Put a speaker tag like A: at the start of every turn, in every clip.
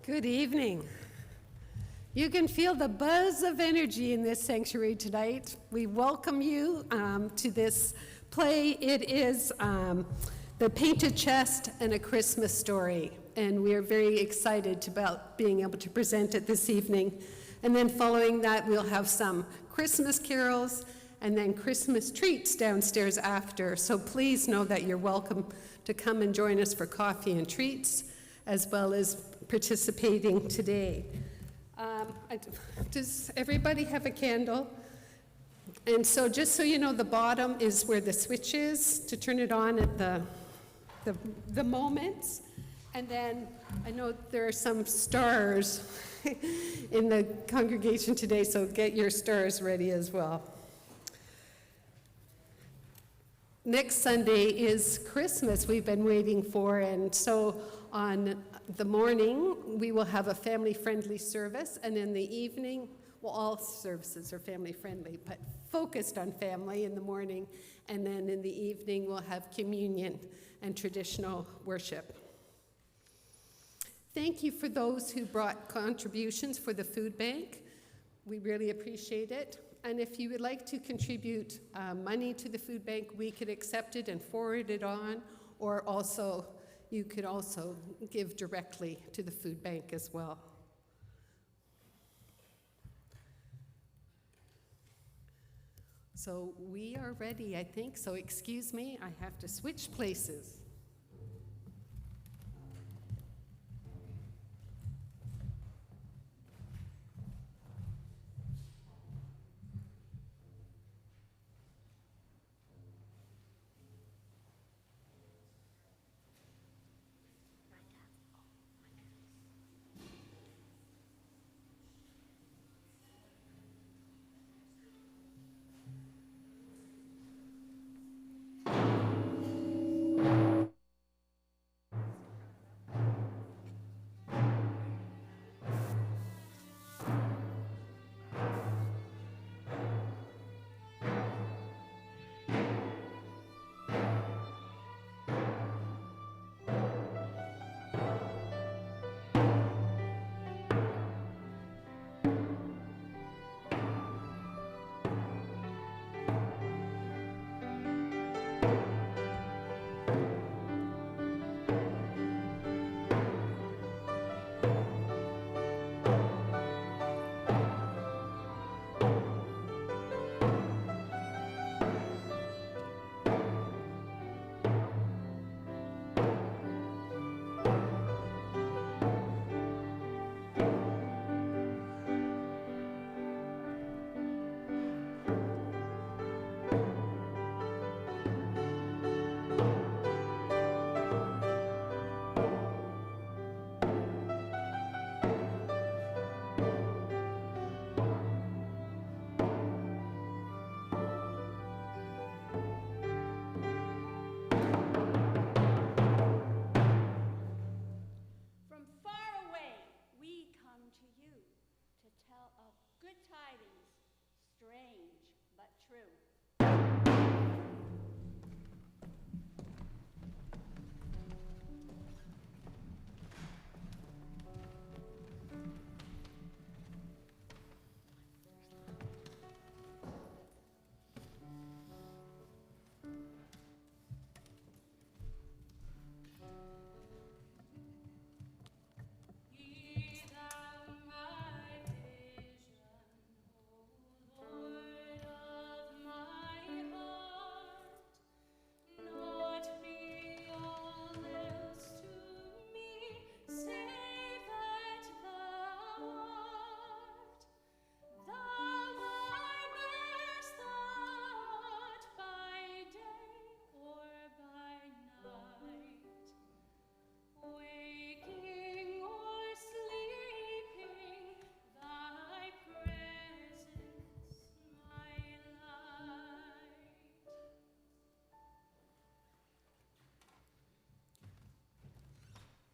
A: Good evening. You can feel the buzz of energy in this sanctuary tonight. We welcome you to this play. It is The Painted Chest and a Christmas Story, and we are very excited about being able to present it this evening. And then following that, we'll have some Christmas carols and then Christmas treats downstairs after. So please know that you're welcome to come and join us for coffee and treats, as well as participating today. Does everybody have a candle? And so just so you know, the bottom is where the switch is to turn it on at the moments. And then I know there are some stars in the congregation today, so get your stars ready as well. Next Sunday is Christmas we've been waiting for, and so on the morning we will have a family-friendly service, and in the evening, well, all services are family-friendly, but focused on family in the morning, and then in the evening we'll have communion and traditional worship. Thank you for those who brought contributions for the food bank. We really appreciate it. And if you would like to contribute money to the food bank, we could accept it and forward it on, or also you could also give directly to the food bank as well. So we are ready, I think. So excuse me, I have to switch places.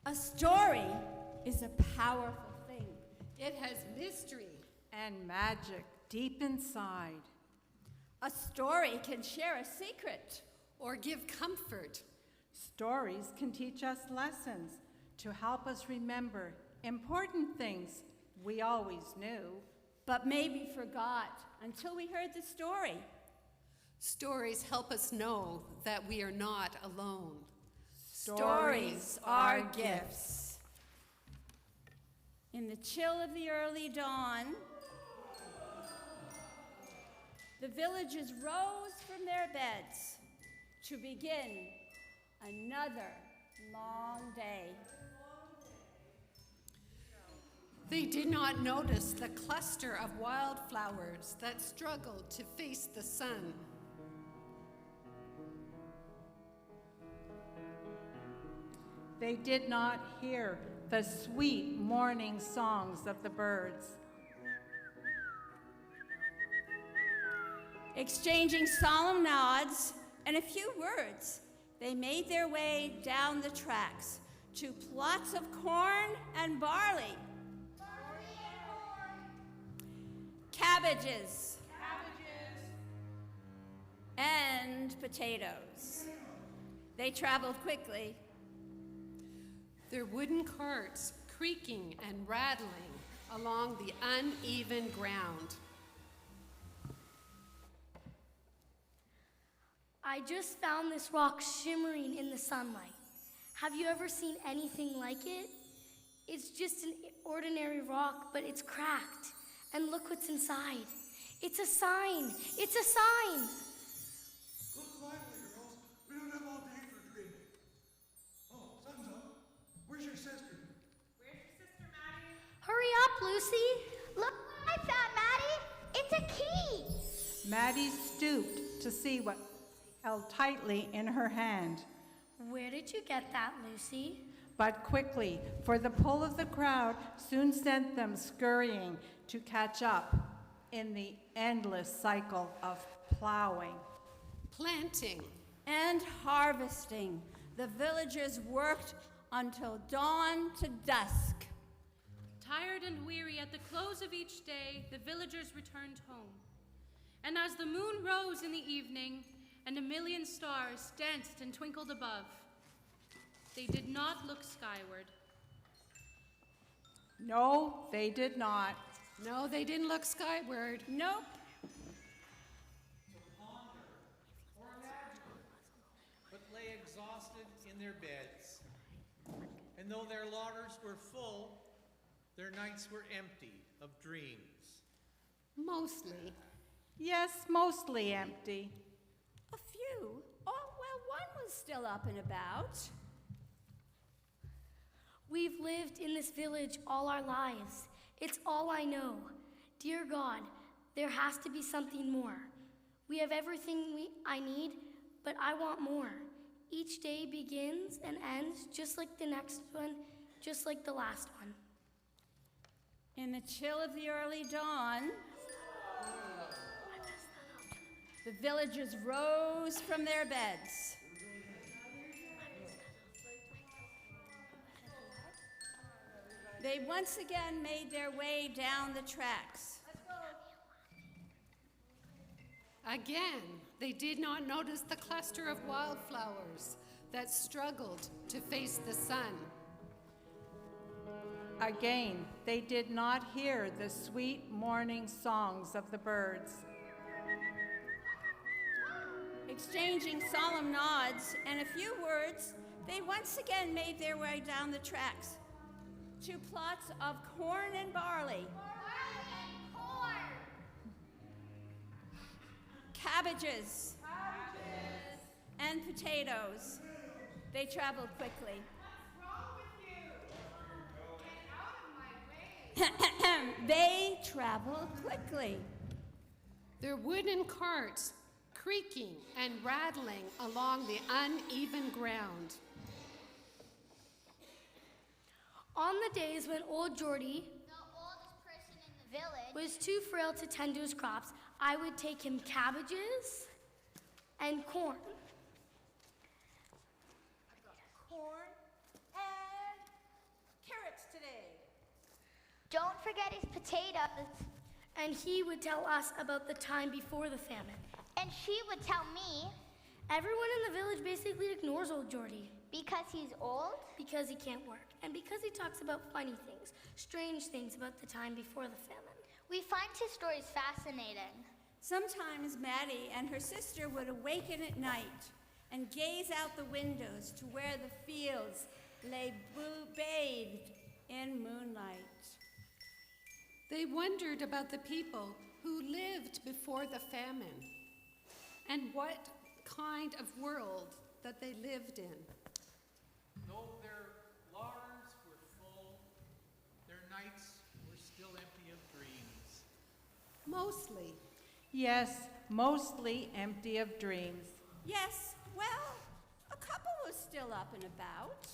B: A story is a powerful thing.
A: It has mystery
C: and magic deep inside.
B: A story can share a secret
A: or give comfort.
C: Stories can teach us lessons to help us remember Important things we always knew.
B: but maybe forgot until we heard the story.
A: Stories help us know that we are not alone.
B: Stories are gifts. In the chill of the early dawn, the villagers rose from their beds to begin another long day.
A: They did not notice the cluster of wildflowers that struggled to face the sun.
C: They did not hear the sweet morning songs of the birds.
B: Exchanging solemn nods and a few words, they made their way down the tracks to plots of corn and barley. Cabbages. And potatoes. They traveled quickly.
A: Their wooden carts creaking and rattling along the uneven ground.
D: I just found this rock shimmering in the sunlight. Have you ever seen anything like it? It's just an ordinary rock, but it's cracked. And look what's inside. It's a sign. It's a sign.
E: Look lively, girls. We don't have all day for dreaming. Oh, sun's up. Where's your sister?
D: Hurry up, Lucy.
F: Look what I found, Maddie! It's a key!
C: Maddie stooped to see what held tightly in her hand.
D: Where did you get that, Lucy?
C: But quickly, for the pull of the crowd soon sent them scurrying to catch up in the endless cycle of plowing.
A: Planting.
B: And harvesting. The villagers worked until dawn to dusk.
G: Tired and weary at the close of each day, the villagers returned home. And as the moon rose in the evening, and a million stars danced and twinkled above, they did not look skyward.
C: No, they did not.
A: No, they didn't look skyward.
B: Nope.
H: But lay exhausted in their beds. And though their larders were full, their nights were empty of dreams.
A: Mostly.
C: Yes, mostly empty.
B: A few. Oh, well, one was still up and about.
D: We've lived in this village all our lives. It's all I know. Dear God, there has to be something more. We have everything I need, but I want more. Each day begins and ends just like the next one, just like the last one.
B: In the chill of the early dawn, the villagers rose from their beds. They once again made their way down the tracks.
A: Again, they did not notice the cluster of wildflowers that struggled to face the sun.
C: Again, they did not hear the sweet morning songs of the birds.
B: Exchanging solemn nods and a few words, they once again made their way down the tracks to plots of corn and barley, cabbages, and potatoes. They traveled quickly. They traveled quickly.
A: Their wooden carts creaking and rattling along the uneven ground.
D: On the days when old Geordie
F: The oldest person in the village.
D: was too frail to tend to his crops, I would take him cabbages and corn.
B: Corn and carrots today.
F: Don't forget his potatoes.
D: And he would tell us about the time before the famine.
F: And she would tell me.
D: Everyone in the village basically ignores old Geordie.
F: Because he's old?
D: Because he can't work, and because he talks about funny things, strange things about the time before the famine.
F: We find his stories fascinating.
B: Sometimes Maddie and her sister would awaken at night and gaze out the windows to where the fields lay bathed in moonlight.
A: They wondered about the people who lived before the famine and what kind of world that they lived in.
H: Though their larders were full, their nights were still empty of dreams.
A: Mostly.
C: Yes, mostly empty of dreams.
B: Yes, well, a couple was still up and about.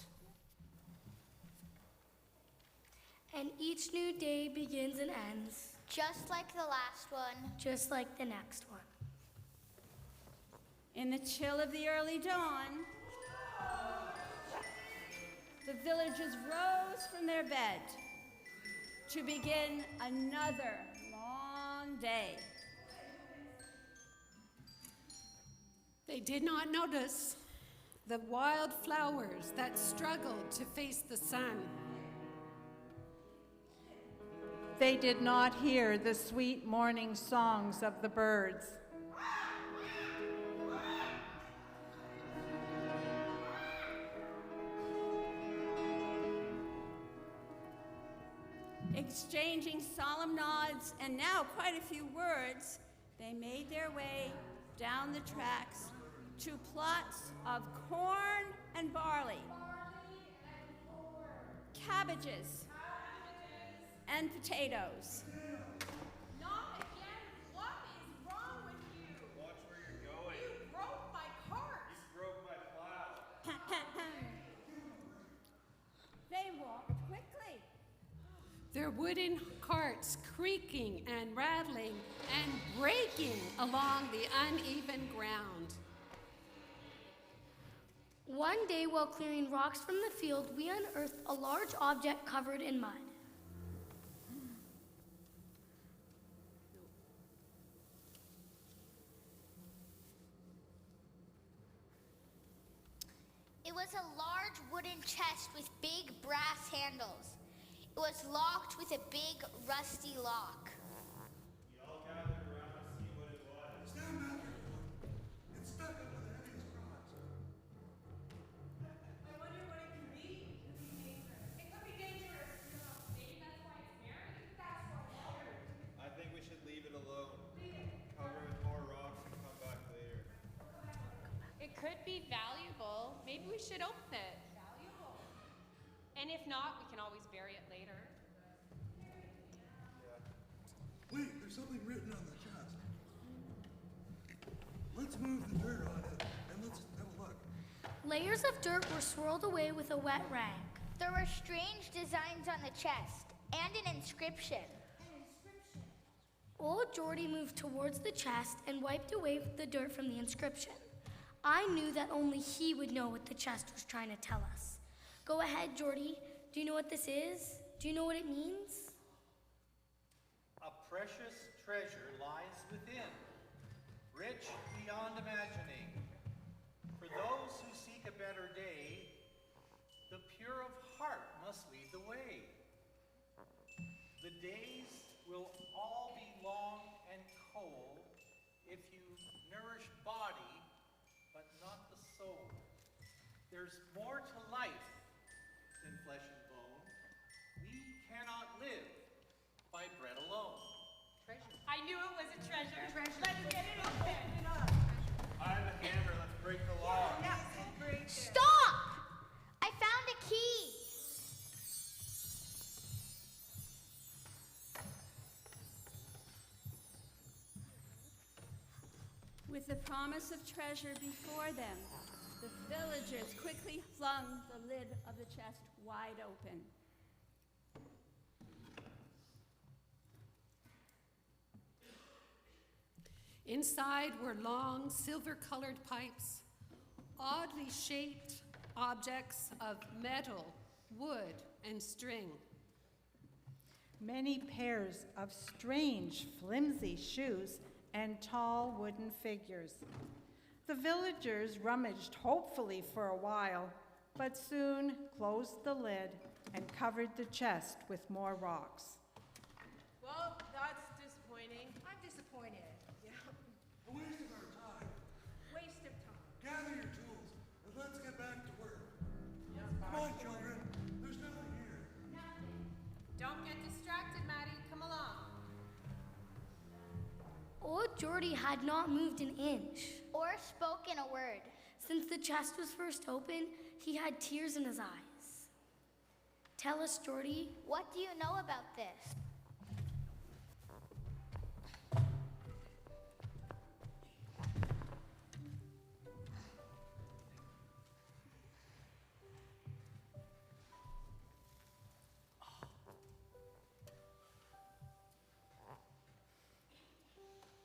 D: And each new day begins and ends,
F: Just like the last one.
D: just like the next one.
B: In the chill of the early dawn, the villagers rose from their bed to begin another long day.
A: They did not notice the wild flowers that struggled to face the sun.
C: They did not hear the sweet morning songs of the birds.
B: Exchanging solemn nods and now quite a few words, they made their way down the tracks to plots of corn and barley, cabbages, and potatoes.
I: Not again! What is wrong with you?
J: Watch where you're going.
I: You broke my cart!
J: You broke my plow.
B: They walked quickly.
A: Their wooden carts creaking and rattling and breaking along the uneven ground.
D: One day, while clearing rocks from the field, we unearthed a large object covered in mud.
F: It was a large wooden chest with big brass handles. It was locked with a big rusty lock.
J: We all gathered around to see what it was.
E: Stand back, everyone. It's stuck under the heaviest rocks.
I: I wonder what it could be. It could be dangerous. It could be dangerous. Maybe that's why it's buried. That's what it's buried.
J: I think we should leave it alone. Cover it with more rocks and come back later.
K: It could be valuable. Maybe we should open it.
I: Valuable.
K: And if not, we can always bury it later.
E: Wait, there's something written on the chest. Let's move the dirt on it and let's have a look.
D: Layers of dirt were swirled away with a wet rag.
F: There were strange designs on the chest and an inscription.
D: Old Geordie moved towards the chest and wiped away the dirt from the inscription. I knew that only he would know what the chest was trying to tell us. Go ahead, Geordie. Do you know what this is? Do you know what it means?
H: A precious treasure lies within, rich beyond imagining. For those who seek a better day, the pure of heart must lead the way. The days will all be long and cold if you nourish body, but not the soul. There's more to life than flesh and bone. We cannot live by bread alone.
K: I knew it was a treasure. Let's get it open.
J: I have a hammer. Let's break the lock.
F: Stop! I found a key.
B: With the promise of treasure before them, the villagers quickly flung the lid of the chest wide open.
A: Inside were long, silver-colored pipes, oddly shaped objects of metal, wood, and string.
C: Many pairs of strange, flimsy shoes and tall wooden figures. The villagers rummaged hopefully for a while, but soon closed the lid and covered the chest with more rocks.
I: Well, that's disappointing. I'm disappointed. Yeah.
E: A waste of our time.
I: Waste of time.
E: Gather your tools and let's get back to work.
I: Yes,
E: Come on, children. There's nothing here.
I: Don't get distracted, Maddie. Come along.
D: Old Geordie had not moved an inch.
F: Or spoken a word.
D: Since the chest was first opened, he had tears in his eyes. Tell us, Geordie.
F: What do you know about this?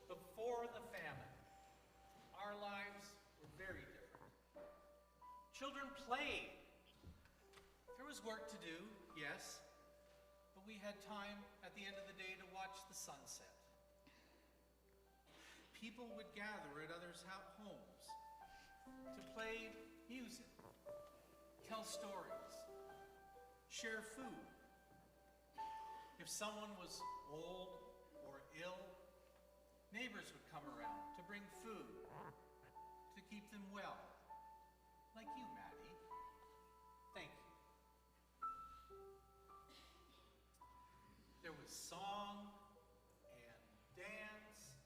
H: Before the famine, our lives were very different. Children played. There was work to do, yes, but we had time at the end of the day to watch the sunset. People would gather at others' homes to play music, tell stories, share food. If someone was old or ill, neighbors would come around to bring food to keep them well, like you, Maddie. Thank you. There was song and dance,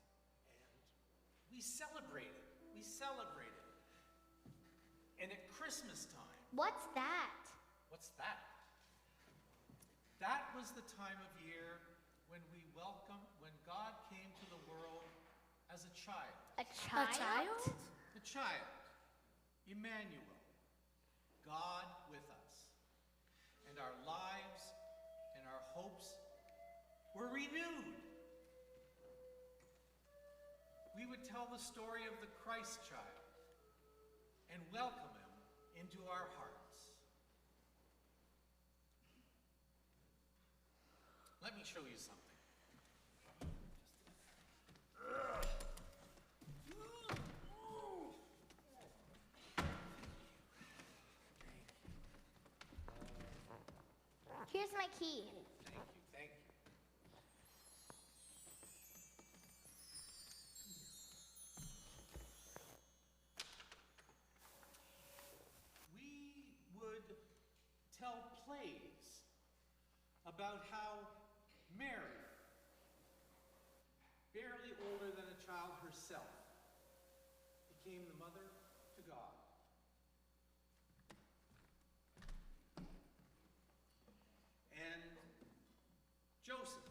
H: and we celebrated. We celebrated. And at Christmas time,
F: What's that?
H: what's that? That was the time of year when God came to the world as a child.
F: A child?
H: The child, Emmanuel, God with us. And our lives and our hopes were renewed. We would tell the story of the Christ child and welcome him into our hearts. Let me show you something.
F: Here's my key.
H: Thank you, thank you. We would tell plays about how Mary, barely older than a child herself, became the mother to God. And Joseph,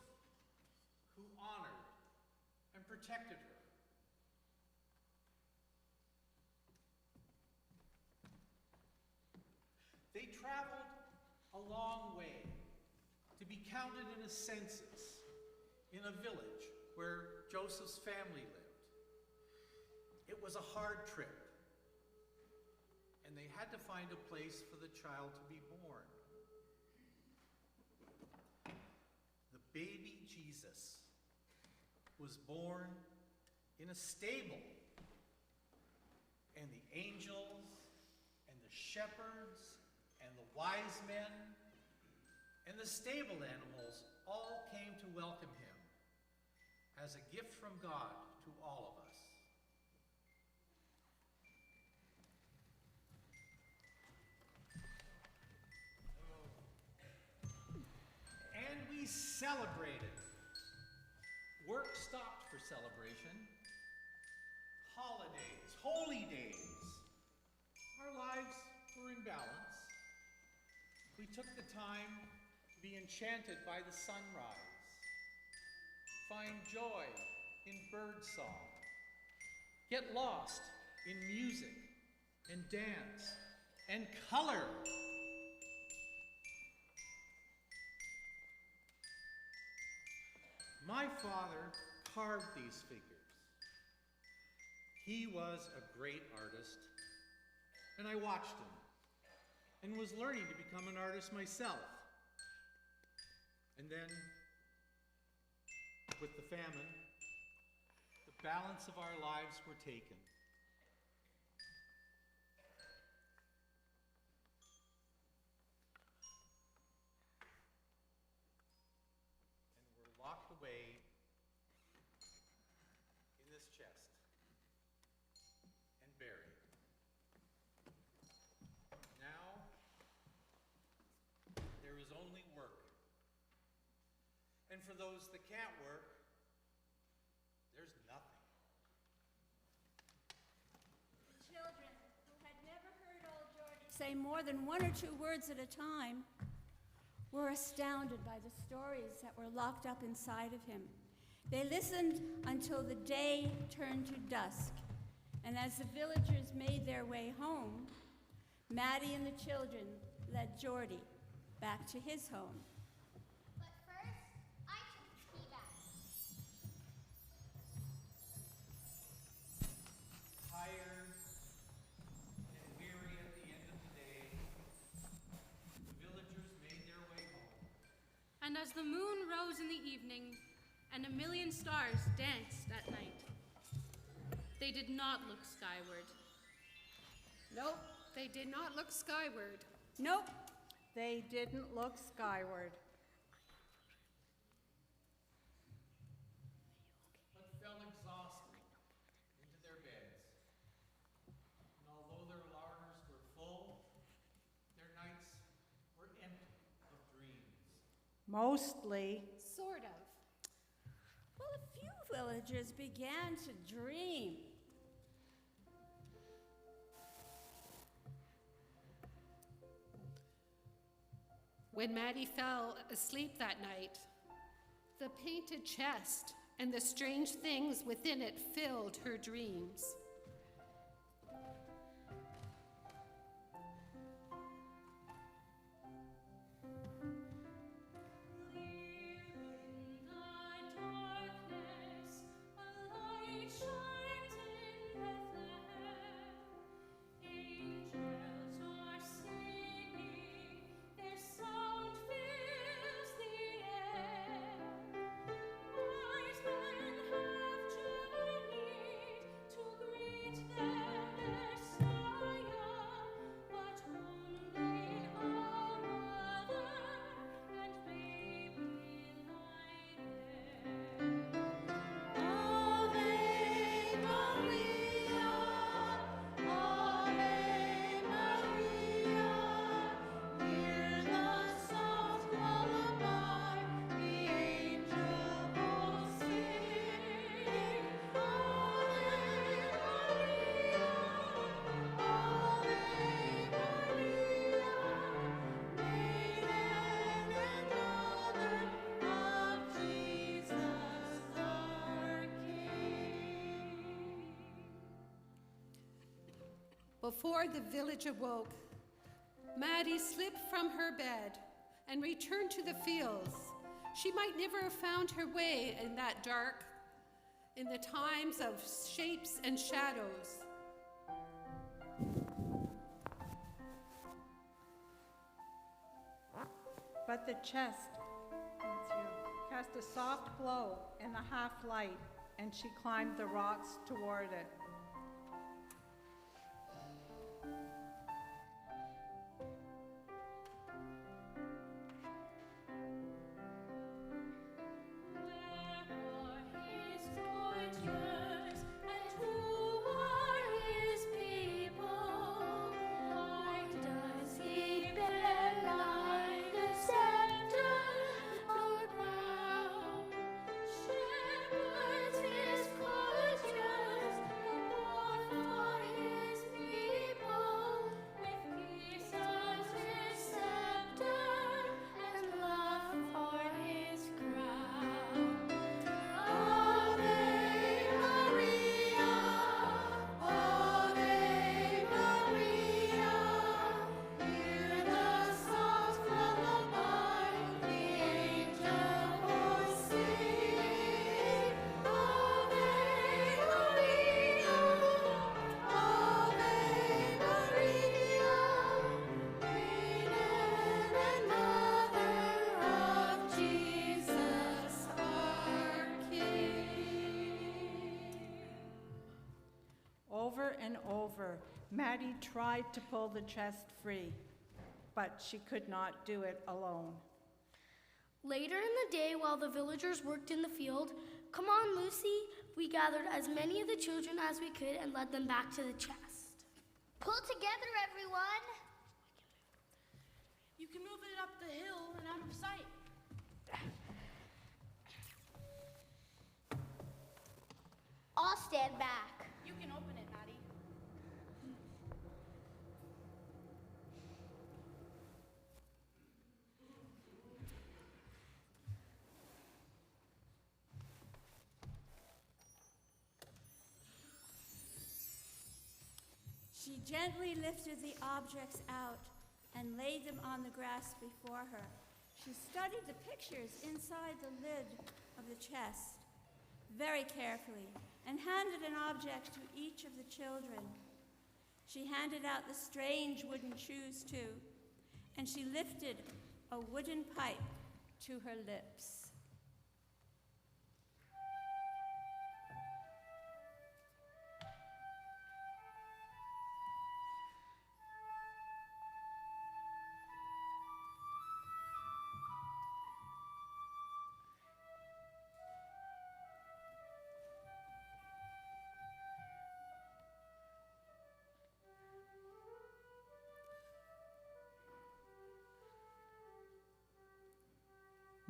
H: who honored and protected her. They traveled a long way to be counted in a census in a village where Joseph's family lived. It was a hard trip, and they had to find a place for the child to be born. The baby Jesus was born in a stable, and the angels and the shepherds and the wise men and the stable animals all came to welcome him as a gift from God to all of us. And we celebrated. Work stopped for celebration. Holidays, holy days. Our lives were in balance. We took the time to be enchanted by the sunrise, find joy in birdsong, get lost in music and dance and color. My father carved these figures. He was a great artist, and I watched him and was learning to become an artist myself. And then, with the famine, the balance of our lives were taken. away in this chest and buried. Now, there is only work. And for those that can't work, there's nothing.
B: The children, who had never heard old Georgie say more than one or two words at a time, were astounded by the stories that were locked up inside of him. They listened until the day turned to dusk, and as the villagers made their way home, Maddie and the children led Geordie back to his home.
F: But first, I took the tea back.
H: Tired and weary at the end of the day, the villagers made their way home.
G: And as the moon rose in the evening and a million stars danced at night, they did not look skyward.
A: Nope, they did not look skyward.
C: Nope, they didn't look skyward.
H: But fell exhausted into their beds. And although their larders were full, their nights were empty of dreams.
C: Mostly.
A: Sort of.
B: Well, a few villagers began to dream.
A: When Maddie fell asleep that night, the painted chest and the strange things within it filled her dreams. Before the village awoke, Maddie slipped from her bed and returned to the fields. She might never have found her way in that dark, in the times of shapes and shadows.
C: But the chest cast a soft glow in the half light, and she climbed the rocks toward it. Over and over, Maddie tried to pull the chest free, but she could not do it alone.
D: Later in the day, while the villagers worked in the field, "Come on, Lucy," we gathered as many of the children as we could and led them back to the chest.
F: Pull together, everyone.
I: You can move it up the hill and out of sight.
F: I'll stand back.
I: You can open it, Maddie.
B: She gently lifted the objects out and laid them on the grass before her. She studied the pictures inside the lid of the chest very carefully and handed an object to each of the children. She handed out the strange wooden shoes too, and she lifted a wooden pipe to her lips.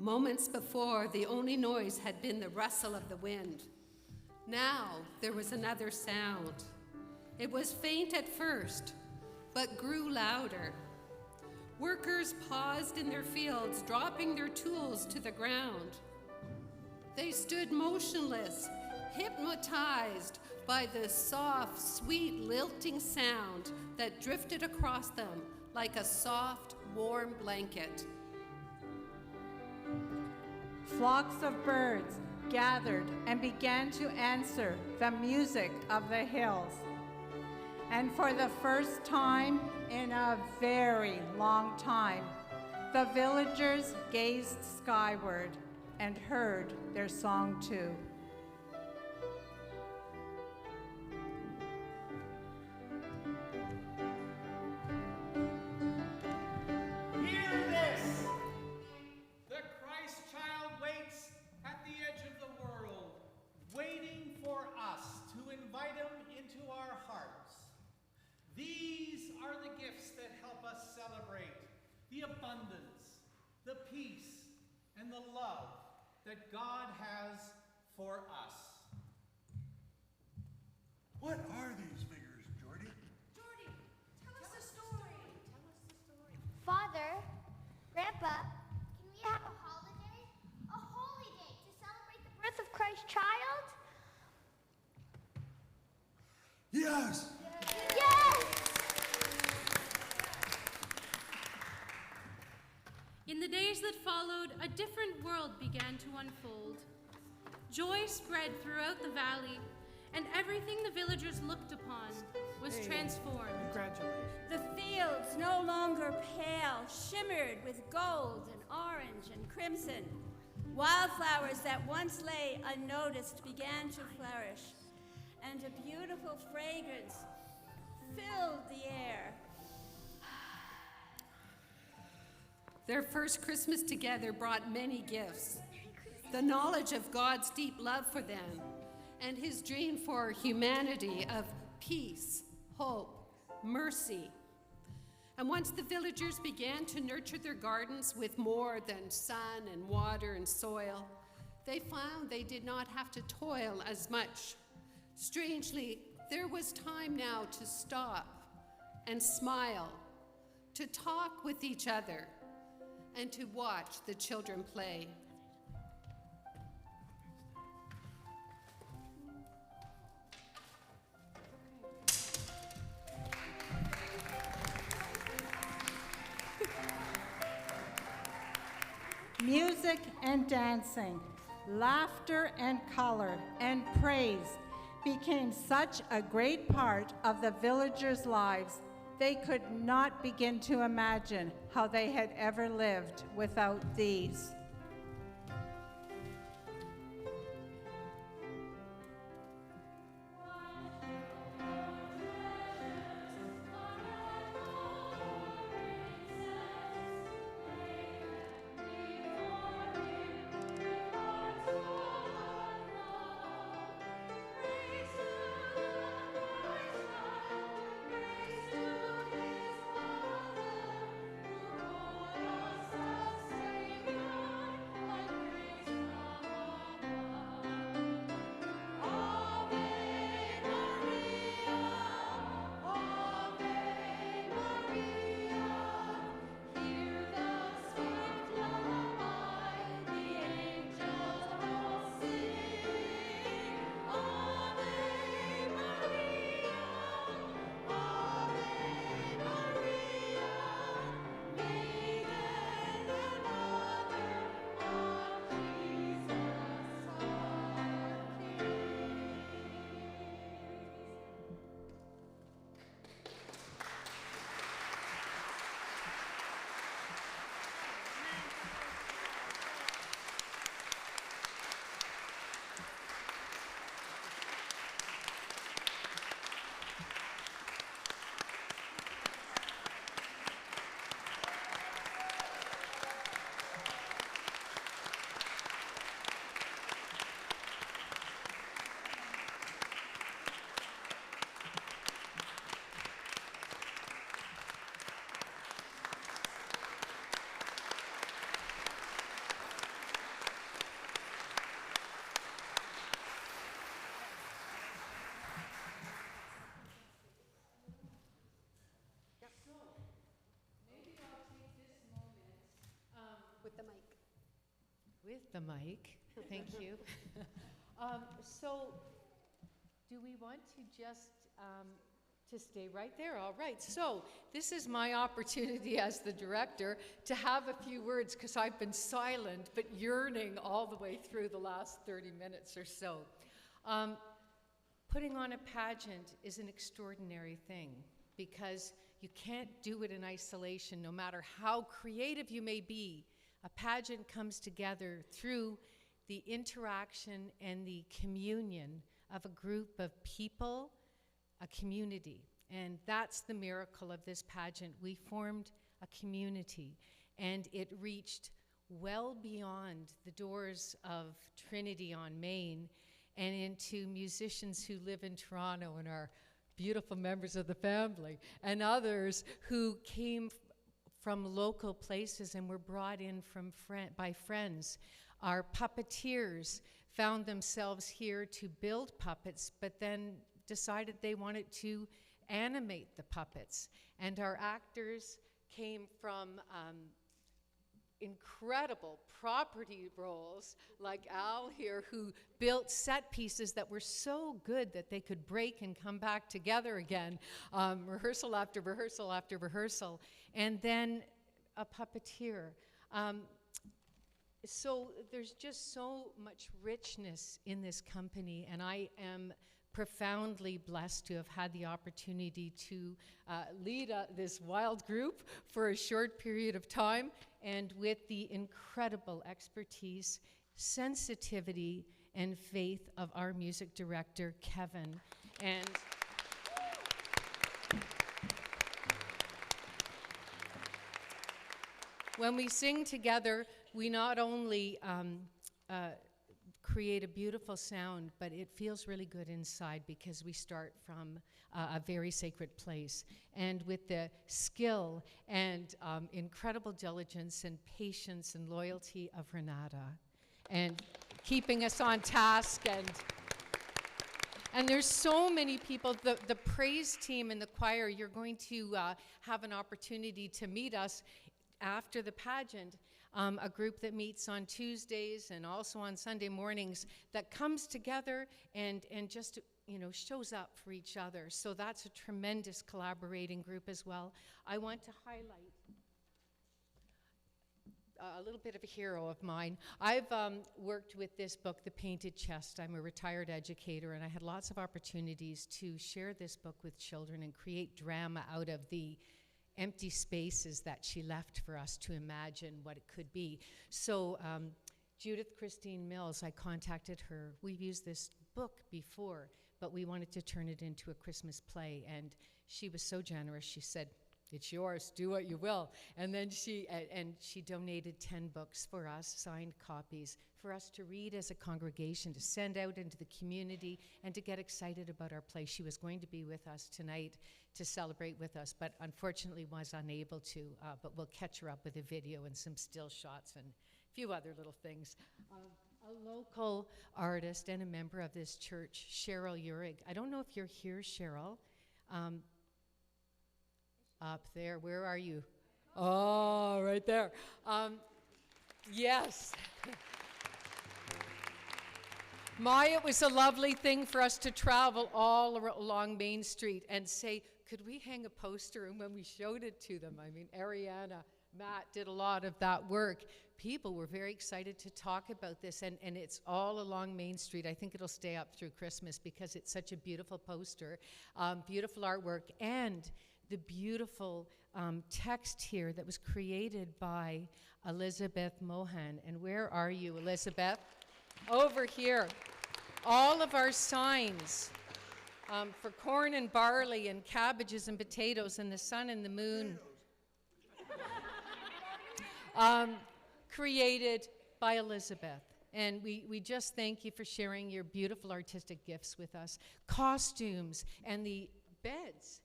A: Moments before, the only noise had been the rustle of the wind. Now there was another sound. It was faint at first, but grew louder. Workers paused in their fields, dropping their tools to the ground. They stood motionless, hypnotized by the soft, sweet, lilting sound that drifted across them like a soft, warm blanket.
C: Flocks of birds gathered and began to answer the music of the hills. And for the first time in a very long time, the villagers gazed skyward and heard their song too.
H: Hear this! The Christ child waits at the edge of the world, waiting for us to invite him into our hearts. These are the gifts that help us celebrate the abundance, the peace, and the love that God has for us.
E: What are these figures, Jordy?
I: Jordy, tell us the story.
F: Father, Grandpa, can we have a holiday? A holy day to celebrate the birth of Christ's child?
E: Yes!
F: Yes!
G: In the days that followed, a different world began to unfold. Joy spread throughout the valley, and everything the villagers looked upon was transformed.
H: Congratulations.
B: The fields, no longer pale, shimmered with gold and orange and crimson. Wildflowers that once lay unnoticed began to flourish, and a beautiful fragrance filled the air.
A: Their first Christmas together brought many gifts. The knowledge of God's deep love for them and his dream for humanity of peace, hope, mercy. And once the villagers began to nurture their gardens with more than sun and water and soil, they found they did not have to toil as much. Strangely, there was time now to stop and smile, to talk with each other, and to watch the children play.
C: Music and dancing, laughter and color and praise became such a great part of the villagers' lives, they could not begin to imagine how they had ever lived without these.
L: take the mic. Thank you. So, do we want to just to stay right there? All right. So, this is my opportunity as the director to have a few words, because I've been silent but yearning all the way through the last 30 minutes or so. Putting on a pageant is an extraordinary thing, because you can't do it in isolation, no matter how creative you may be. A pageant comes together through the interaction and the communion of a group of people, a community. And that's the miracle of this pageant. We formed a community, and it reached well beyond the doors of Trinity on Main and into musicians who live in Toronto and are beautiful members of the family, and others who came from local places and were brought in from by friends. Our puppeteers found themselves here to build puppets, but then decided they wanted to animate the puppets. And our actors came from incredible property roles, like Al here, who built set pieces that were so good that they could break and come back together again, rehearsal after rehearsal after rehearsal, and then a puppeteer. So there's just so much richness in this company, and I am profoundly blessed to have had the opportunity to lead this wild group for a short period of time, and with the incredible expertise, sensitivity, and faith of our music director, Kevin. And when we sing together, we not only create a beautiful sound, but it feels really good inside, because we start from a very sacred place. And with the skill and incredible diligence and patience and loyalty of Renata, and keeping us on task, and there's so many people, the praise team and the choir, you're going to have an opportunity to meet us after the pageant. A group that meets on Tuesdays and also on Sunday mornings that comes together and just, shows up for each other. So that's a tremendous collaborating group as well. I want to highlight a little bit of a hero of mine. I've worked with this book, The Painted Chest. I'm a retired educator, and I had lots of opportunities to share this book with children and create drama out of the empty spaces that she left for us to imagine what it could be. So Judith Christine Mills, I contacted her. We've used this book before, but we wanted to turn it into a Christmas play, and she was so generous. She said, "It's yours, do what you will." And then she donated 10 books for us, signed copies, for us to read as a congregation, to send out into the community, and to get excited about our play. She was going to be with us tonight to celebrate with us, but unfortunately was unable to, but we'll catch her up with a video and some still shots and a few other little things. A local artist and a member of this church, Cheryl Urig. I don't know if you're here, Cheryl. Up there, where are you? Oh, right there. Yes. It was a lovely thing for us to travel all along Main Street and say, could we hang a poster? And when we showed it to them, Ariana, Matt did a lot of that work. People were very excited to talk about this, and it's all along Main Street. I think it'll stay up through Christmas because it's such a beautiful poster, beautiful artwork, and the beautiful text here that was created by Elizabeth Mohan. And where are you, Elizabeth? Over here. All of our signs for corn and barley and cabbages and potatoes and the sun and the moon. Created by Elizabeth. And we just thank you for sharing your beautiful artistic gifts with us. Costumes and the beds.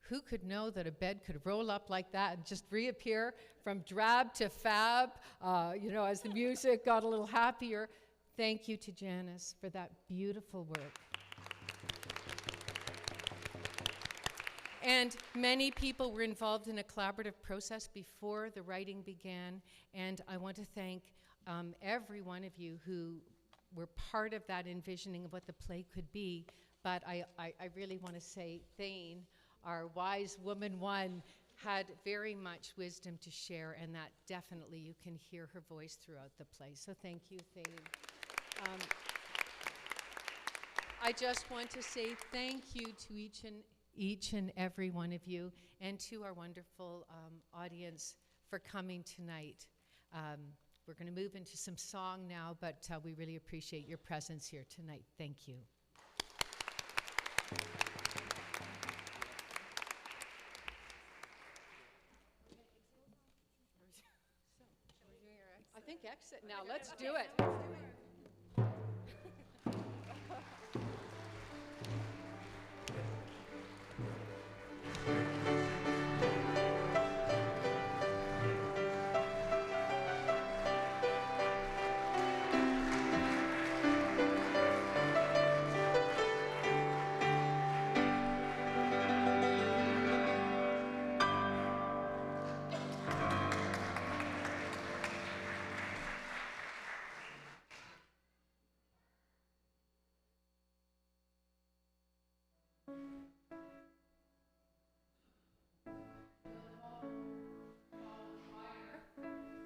L: Who could know that a bed could roll up like that and just reappear from drab to fab, as the music got a little happier. Thank you to Janice for that beautiful work. And many people were involved in a collaborative process before the writing began, and I want to thank every one of you who were part of that envisioning of what the play could be. But I really want to say Thane, our wise woman one, had very much wisdom to share, and that definitely you can hear her voice throughout the play. So thank you, Thane. I just want to say thank you to each and every one of you, and to our wonderful audience for coming tonight. We're going to move into some song now, but we really appreciate your presence here tonight. Thank you. I think exit now. Let's do it.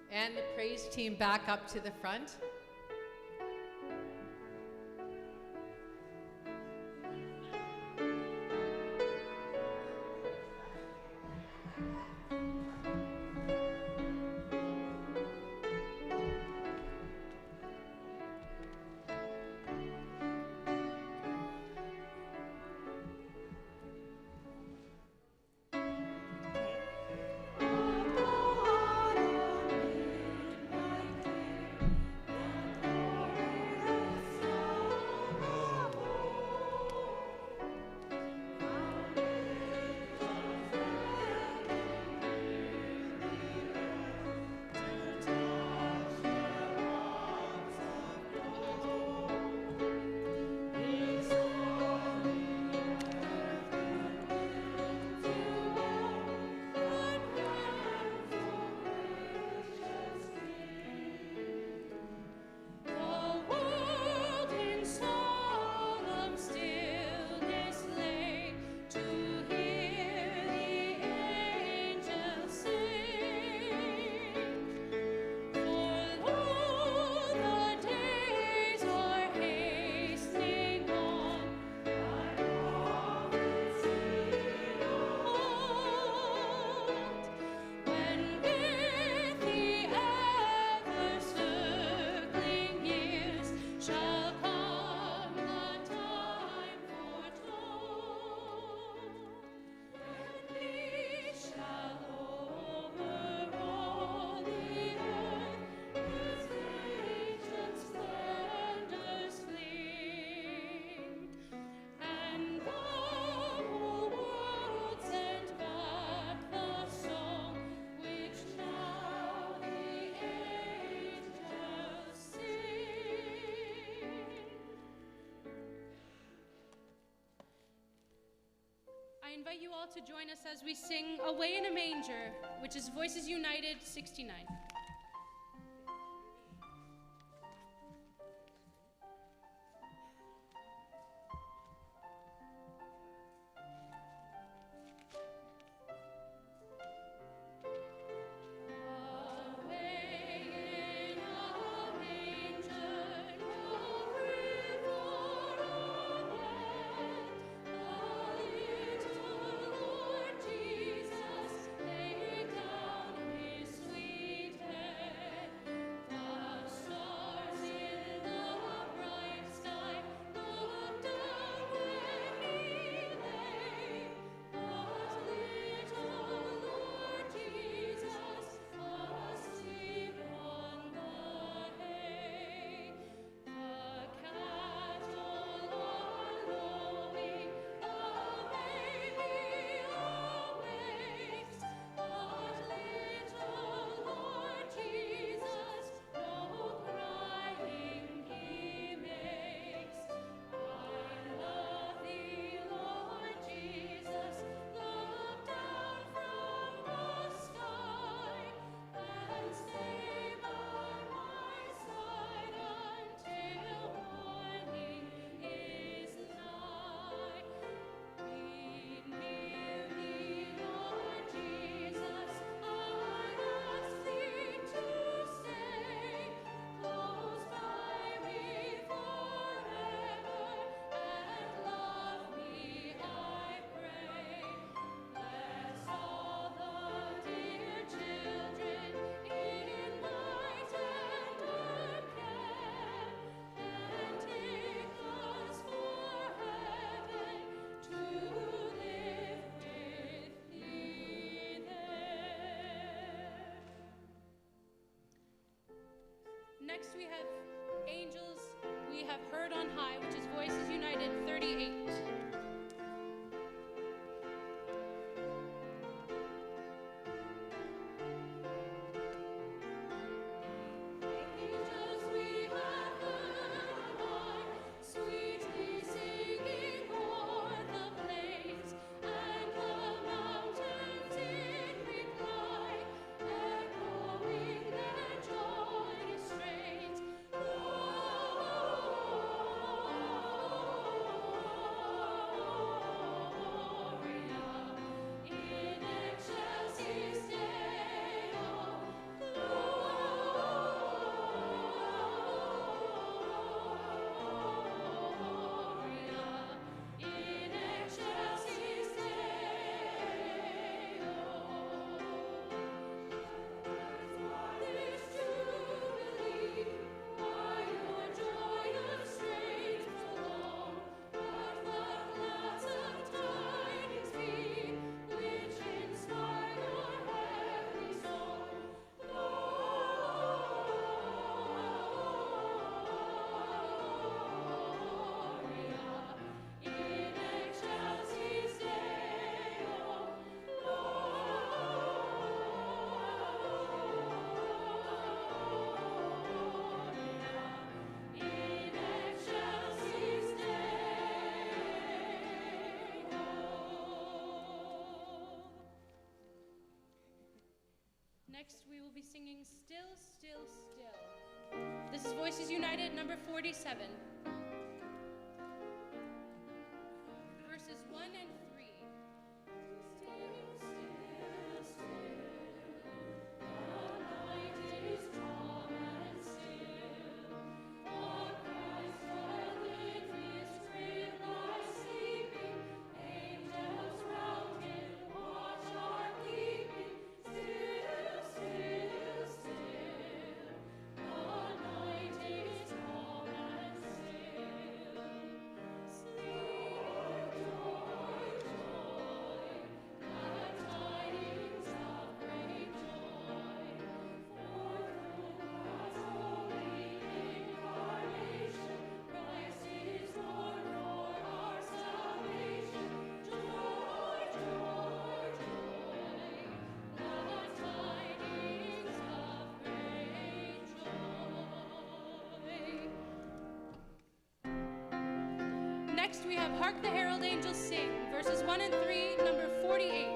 L: And the praise team back up to the front.
G: I invite you all to join us as we sing Away in a Manger, which is Voices United 69.
K: Jesus, lay down his sweet
G: we have Angels We Have Heard on High, which is Voices United 38.
M: Sweetly singing o'er the plains and the mountains in reply, echoing their joyous strains.
G: Next, we will be singing Still, Still, Still. This is Voices United, number 47. Verses 1 and 3. Next, we have Hark the Herald Angels Sing, verses 1 and 3, number 48.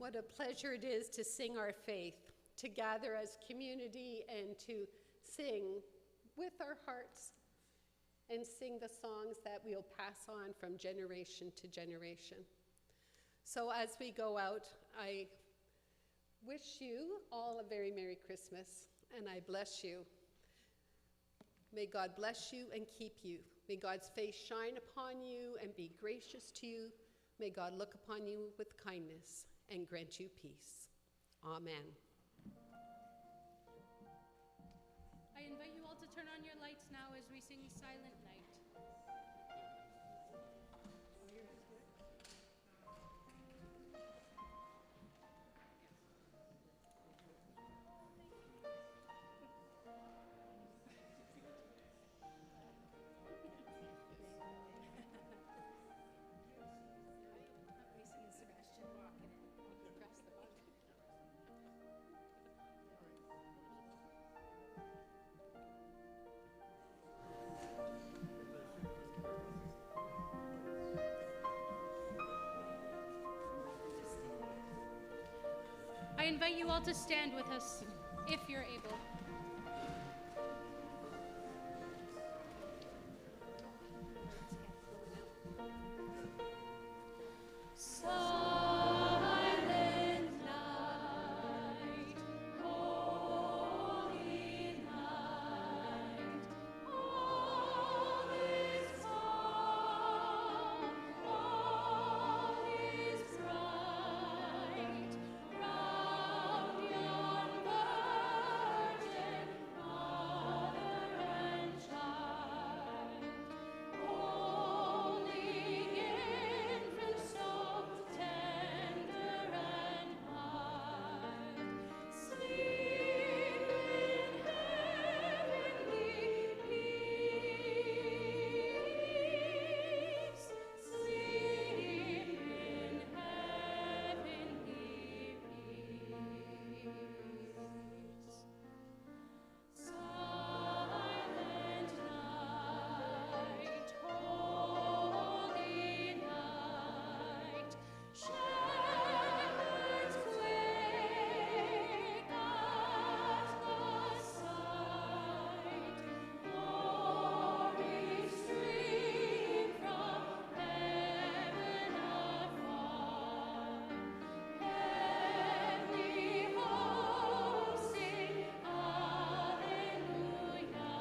A: What a pleasure it is to sing our faith, to gather as community and to sing with our hearts and sing the songs that we'll pass on from generation to generation. So as we go out, I wish you all a very Merry Christmas, and I bless you. May God bless you and keep you. May God's face shine upon you and be gracious to you. May God look upon you with kindness and grant you peace. Amen.
G: I invite you all to turn on your lights now as we sing Silent Night. I invite you all to stand with us, if you're able. Silent night, holy night, all is calm, all is bright, round yon virgin mother and child, holding infant so tender and mild, sleep in heavenly peace, sleep in heavenly peace. Silent night, holy night, shepherds quake at the sight, glory stream from heaven afar, heavenly hosts sing Alleluia.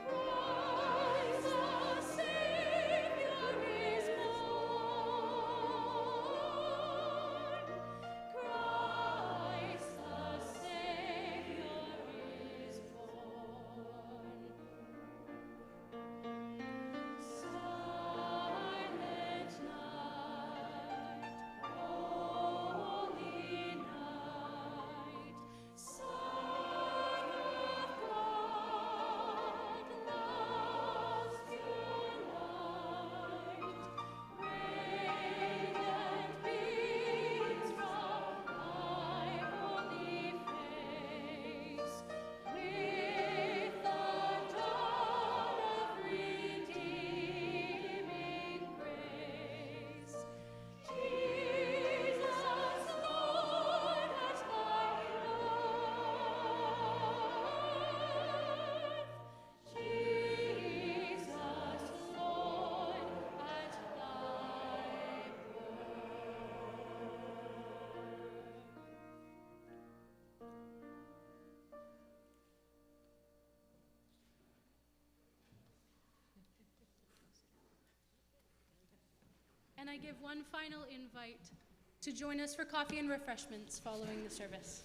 G: Christ the Savior is born. Christ the Savior is born. Silent night, holy night, Son of God, lost your light, radiant beams from thy holy face, with the dawn of redeeming grace. Jesus, Lord, at thy birth. Jesus, Lord, at thy And I give one final invite to join us for coffee and refreshments following the service.